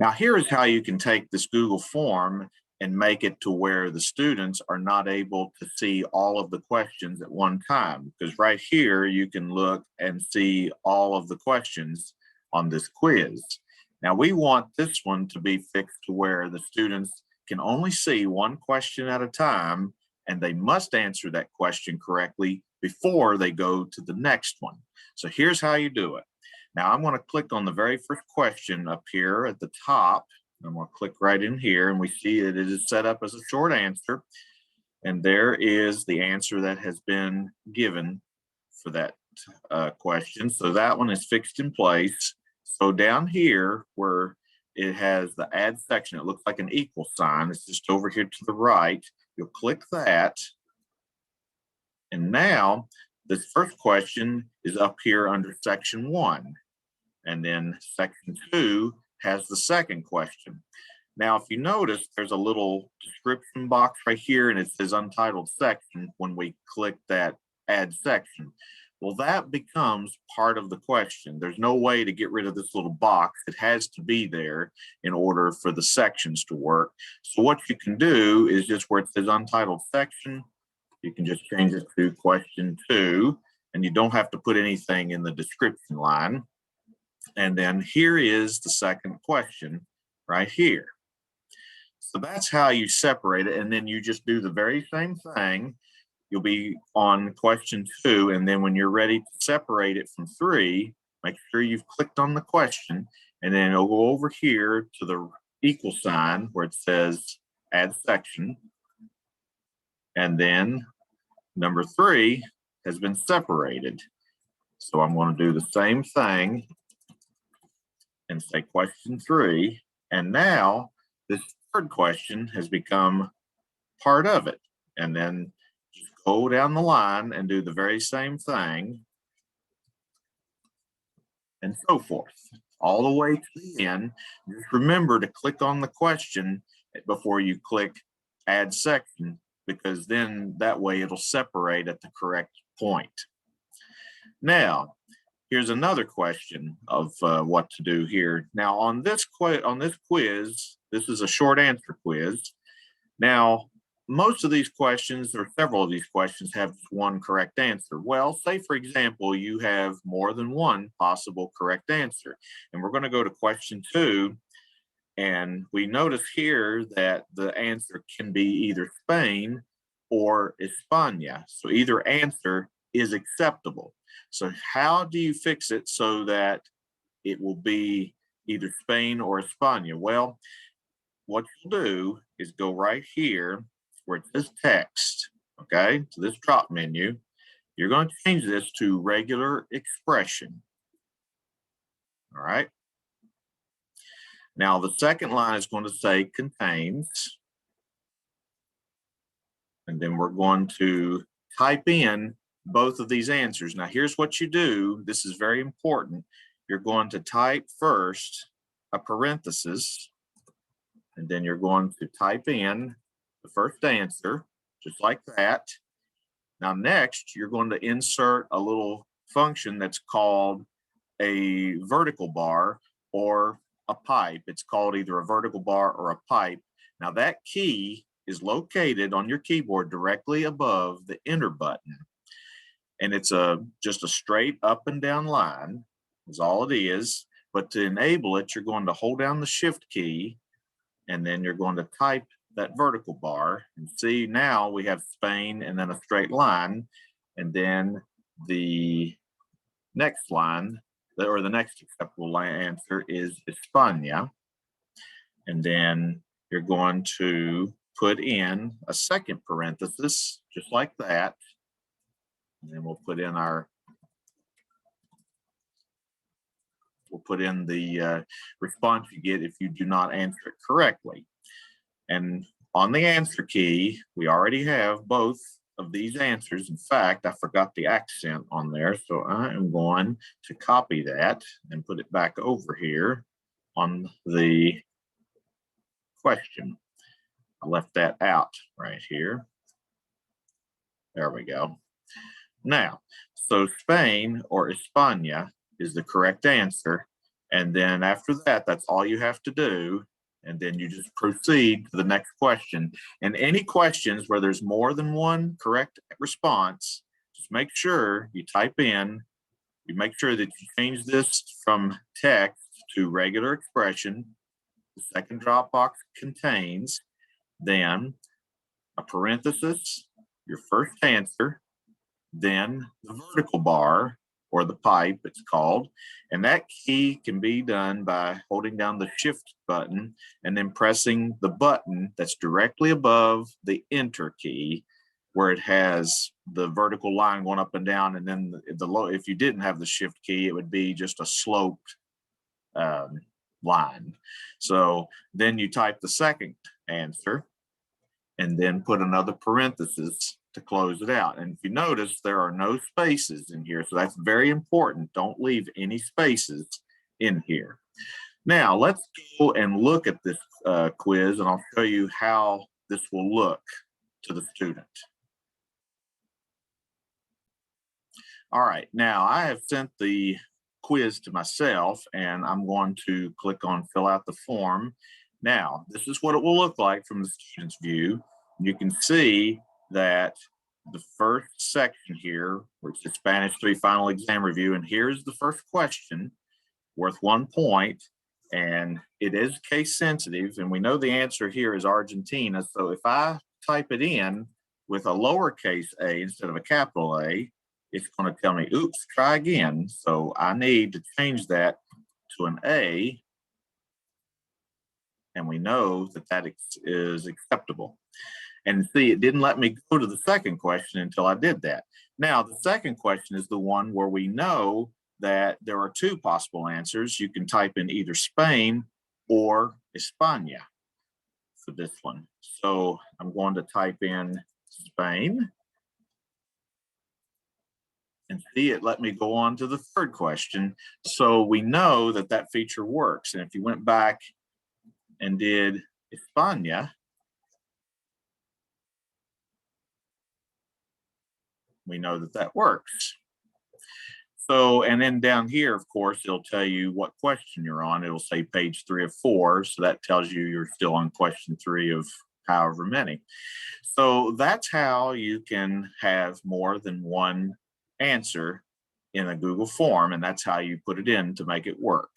Now, here is how you can take this Google form and make it to where the students are not able to see all of the questions at one time. Because right here, you can look and see all of the questions on this quiz. Now, we want this one to be fixed to where the students can only see one question at a time, and they must answer that question correctly before they go to the next one. So here's how you do it. Now I'm going to click on the very first question up here at the top. I'm going to click right in here, and we see that it is set up as a short answer. And there is the answer that has been given for that question. So that one is fixed in place. So down here where it has the add section, it looks like an equal sign. It's just over here to the right. You'll click that. And now this first question is up here under section 1. And then section 2 has the second question. Now, if you notice, there's a little description box right here, and it says untitled section when we click that add section. Well, that becomes part of the question. There's no way to get rid of this little box. It has to be there in order for the sections to work. So what you can do is just where it says untitled section, you can just change it to question 2, and you don't have to put anything in the description line. And then here is the second question right here. So that's how you separate it. And then you just do the very same thing. You'll be on question 2. And then when you're ready to separate it from 3, make sure you've clicked on the question. And then it'll go over here to the equal sign where it says add section. And then number 3 has been separated. So I'm going to do the same thing and say question 3. And now this third question has become part of it. And then just go down the line and do the very same thing and so forth, all the way to the end. Just remember to click on the question before you click add section, because then that way it'll separate at the correct point. Now, here's another question of what to do here. Now, on this quiz, this is a short answer quiz. Now, most of these questions, or several of these questions, have one correct answer. Well, say for example, you have more than one possible correct answer. And we're going to go to question 2. And we notice here that the answer can be either Spain or España. So either answer is acceptable. So how do you fix it so that it will be either Spain or España? Well, what you'll do is go right here where it says text, okay, to this drop menu. You're going to change this to regular expression. All right. Now, the second line is going to say contains. And then we're going to type in both of these answers. Now, here's what you do. This is very important. You're going to type first a parenthesis, and then you're going to type in the first answer, just like that. Now, next, you're going to insert a little function that's called a vertical bar or a pipe. It's called either a vertical bar or a pipe. Now, that key is located on your keyboard directly above the enter button. And it's just a straight up and down line is all it is. But to enable it, you're going to hold down the shift key, and then you're going to type that vertical bar. And see, now we have Spain and then a straight line. And then the next line, or the next acceptable answer is España. And then you're going to put in a second parenthesis, just like that. And then we'll put in the response you get if you do not answer it correctly. And on the answer key, we already have both of these answers. In fact, I forgot the accent on there, so I am going to copy that and put it back over here on the question. I left that out right here. There we go. Now, so Spain or España is the correct answer. And then after that, that's all you have to do. And then you just proceed to the next question. And any questions where there's more than one correct response, just make sure you type in, you make sure that you change this from text to regular expression. The second drop box contains then a parenthesis, your first answer, then the vertical bar or the pipe, it's called. And that key can be done by holding down the shift button and then pressing the button that's directly above the enter key, where it has the vertical line going up and down. And then the low, if you didn't have the shift key, it would be just a sloped line. So then you type the second answer and then put another parenthesis to close it out. And if you notice, there are no spaces in here. So that's very important. Don't leave any spaces in here. Now let's go and look at this quiz, and I'll show you how this will look to the student. All right, now I have sent the quiz to myself, and I'm going to click on fill out the form. Now, this is what it will look like from the student's view. You can see that the first section here, which is Spanish 3 final exam review, and here's the first question worth 1 point, and it is case sensitive, and we know the answer here is Argentina. So if I type it in with a lowercase a instead of a capital A, it's going to tell me, oops, try again. So I need to change that to an A, and we know that that is acceptable. And see, it didn't let me go to the second question until I did that. Now, the second question is the one where we know that there are two possible answers. You can type in either Spain or España for this one. So I'm going to type in Spain. And see, it let me go on to the third question. So we know that that feature works. And if you went back and did España, we know that that works. So, and then down here, of course, it'll tell you what question you're on. It'll say page 3 of 4. So that tells you you're still on question 3 of however many. So that's how you can have more than one answer in a Google form, and that's how you put it in to make it work.